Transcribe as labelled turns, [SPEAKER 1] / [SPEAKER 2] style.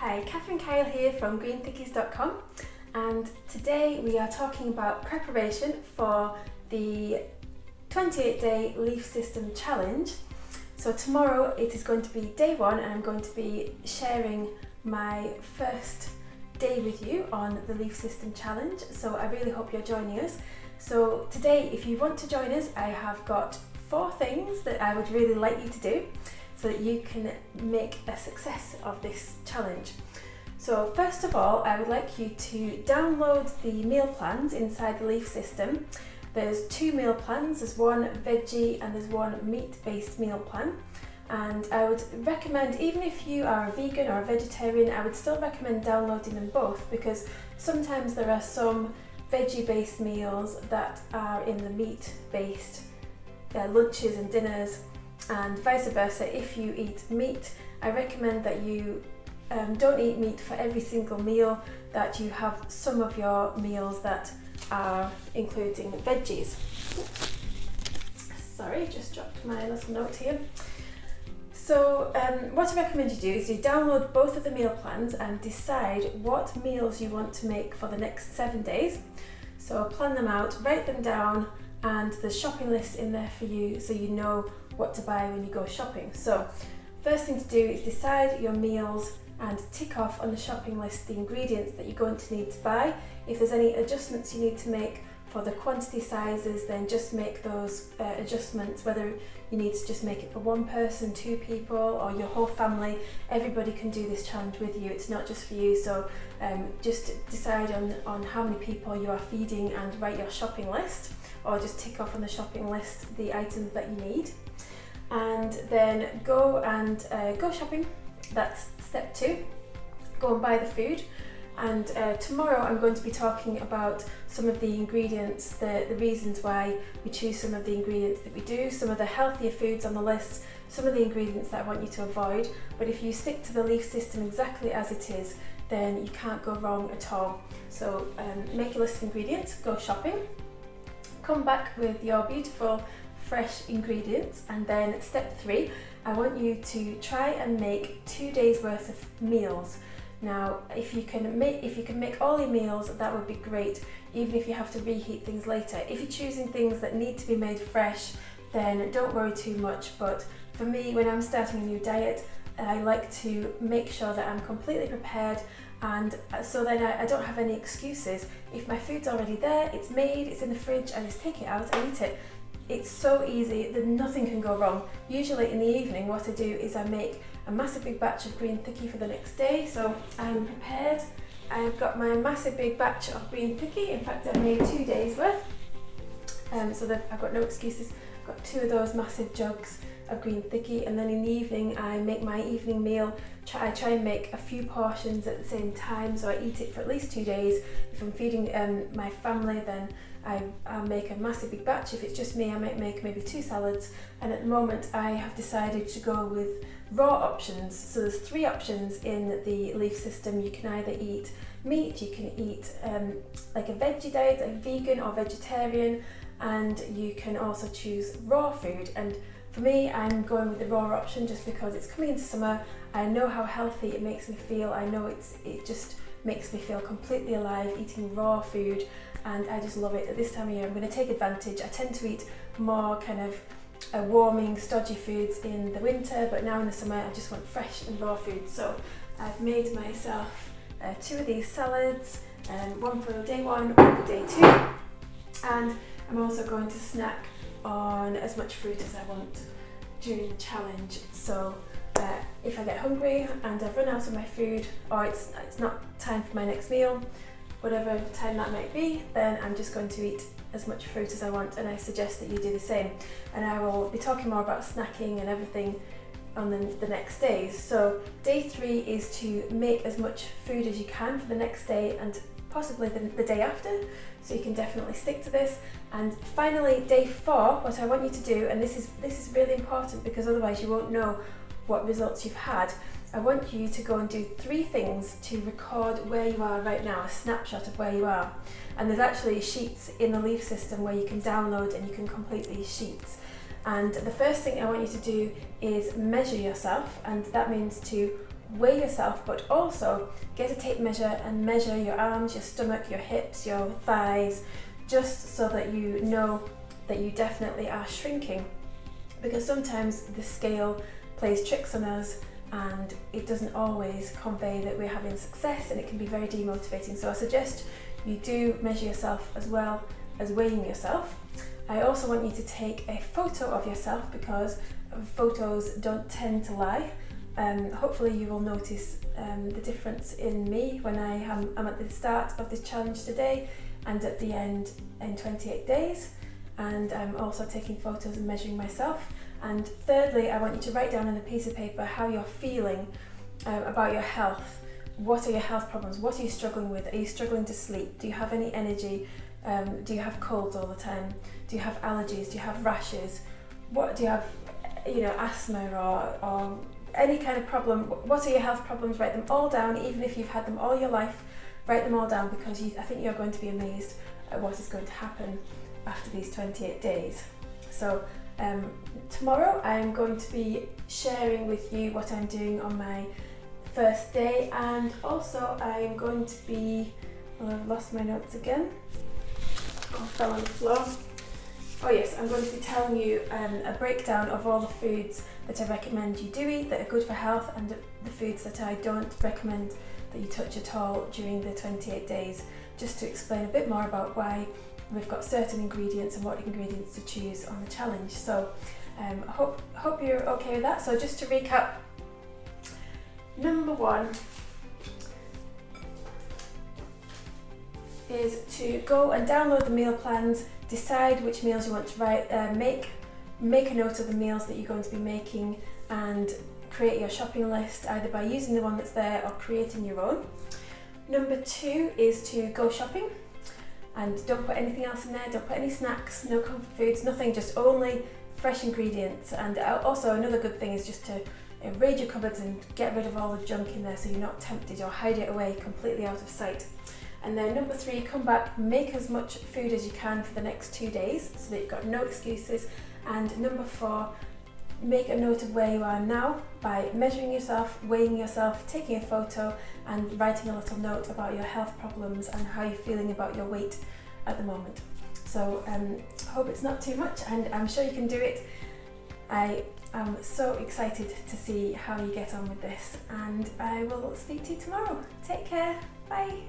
[SPEAKER 1] Hi, Catherine Kyle here from greenthickies.com, and today we are talking about preparation for the 28-day leaf system challenge. So tomorrow it is going to be day one, and I'm going to be sharing my first day with you on the leaf system challenge, so I really hope you're joining us. So today, if you want to join us, I have got 4 things that I would really like you to do so that you can make a success of this challenge. So first of all, I would like you to download the meal plans inside the leaf system. There's 2 meal plans, there's one veggie and there's one meat-based meal plan. And I would recommend, even if you are a vegan or a vegetarian, I would still recommend downloading them both, because sometimes there are some veggie-based meals that are in the meat-based lunches and dinners, and vice versa. If you eat meat, I recommend that you don't eat meat for every single meal, that you have some of your meals that are including veggies. Sorry, just dropped my little note here. So what I recommend you do is you download both of the meal plans and decide what meals you want to make for the next 7 days. So plan them out, write them down, and there's shopping lists in there for you so you know what to buy when you go shopping. So first thing to do is decide your meals and tick off on the shopping list the ingredients that you're going to need to buy. If there's any adjustments you need to make for the quantity sizes, then just make those adjustments, whether you need to just make it for one person, 2 people, or your whole family. Everybody can do this challenge with you, it's not just for you. So just decide on how many people you are feeding and write your shopping list, or just tick off on the shopping list the items that you need. And then go shopping. That's step 2. Go and buy the food. And tomorrow I'm going to be talking about some of the ingredients, the reasons why we choose some of the ingredients that we do, some of the healthier foods on the list, some of the ingredients that I want you to avoid. But if you stick to the leaf system exactly as it is, then you can't go wrong at all. So make a list of ingredients, go shopping, come back with your beautiful fresh ingredients, and then step 3, I want you to try and make 2 days worth of meals. Now, if you can make all your meals, that would be great, even if you have to reheat things later. If you're choosing things that need to be made fresh, then don't worry too much. But for me, when I'm starting a new diet, I like to make sure that I'm completely prepared, and so then I don't have any excuses. If my food's already there, it's made, it's in the fridge, I just take it out and eat it. It's so easy that nothing can go wrong. Usually in the evening, what I do is I make a massive big batch of green thickie for the next day, so I'm prepared. I've got my massive big batch of green thickie. In fact, I've made 2 days worth, so that I've got no excuses. I've got 2 of those massive jugs of green thickie, and then in the evening I make my evening meal. I try and make a few portions at the same time, so I eat it for at least 2 days. If I'm feeding my family, then I'll make a massive big batch. If it's just me, I might make maybe 2 salads. And at the moment I have decided to go with raw options. So there's 3 options in the leaf system. You can either eat meat, you can eat like a veggie diet, like vegan or vegetarian, and you can also choose raw food. And for me, I'm going with the raw option just because it's coming into summer. I know how healthy it makes me feel. I know it just makes me feel completely alive eating raw food, and I just love it. At this time of year, I'm going to take advantage. I tend to eat more kind of warming, stodgy foods in the winter, but now in the summer I just want fresh and raw food. So I've made myself 2 of these salads, one for day 1, one for day 2, and I'm also going to snack on as much fruit as I want during the challenge. So if I get hungry and I've run out of my food, or it's not time for my next meal, whatever time that might be, then I'm just going to eat as much fruit as I want, and I suggest that you do the same. And I will be talking more about snacking and everything on the next days. So day 3 is to make as much food as you can for the next day, and possibly the day after, so you can definitely stick to this. And finally, day 4, what I want you to do, and this is really important because otherwise you won't know what results you've had, I want you to go and do 3 things to record where you are right now, a snapshot of where you are. And there's actually sheets in the leaf system where you can download and you can complete these sheets. And the first thing I want you to do is measure yourself, and that means to weigh yourself, but also get a tape measure and measure your arms, your stomach, your hips, your thighs, just so that you know that you definitely are shrinking. Because sometimes the scale plays tricks on us and it doesn't always convey that we're having success, and it can be very demotivating. So I suggest you do measure yourself as well as weighing yourself. I also want you to take a photo of yourself, because photos don't tend to lie. Hopefully you will notice the difference in me when I'm at the start of this challenge today and at the end in 28 days. And I'm also taking photos and measuring myself. And thirdly, I want you to write down on a piece of paper how you're feeling about your health. What are your health problems? What are you struggling with? Are you struggling to sleep? Do you have any energy? Do you have colds all the time? Do you have allergies? Do you have rashes? What do you have, asthma or any kind of problem? What are your health problems? Write them all down, even if you've had them all your life. Write them all down, because I think you're going to be amazed at what is going to happen after these 28 days. So tomorrow I'm going to be sharing with you what I'm doing on my first day, and also I'm going to be, I've lost my notes again. I fell on the floor. Oh yes, I'm going to be telling you a breakdown of all the foods that I recommend you do eat that are good for health, and the foods that I don't recommend that you touch at all during the 28 days, just to explain a bit more about why we've got certain ingredients and what ingredients to choose on the challenge. So hope you're okay with that. So just to recap, number 1 is to go and download the meal plans, decide which meals you want to make a note of the meals that you're going to be making, and create your shopping list either by using the one that's there or creating your own. Number 2 is to go shopping, and don't put anything else in there. Don't put any snacks, no comfort foods, nothing, just only fresh ingredients. And also another good thing is just to raid your cupboards and get rid of all the junk in there so you're not tempted, or hide it away completely out of sight. And then number 3, come back, make as much food as you can for the next 2 days so that you've got no excuses. And number 4, make a note of where you are now by measuring yourself, weighing yourself, taking a photo, and writing a little note about your health problems and how you're feeling about your weight at the moment. So hope it's not too much, and I'm sure you can do it. I am so excited to see how you get on with this, and I will speak to you tomorrow. Take care, bye.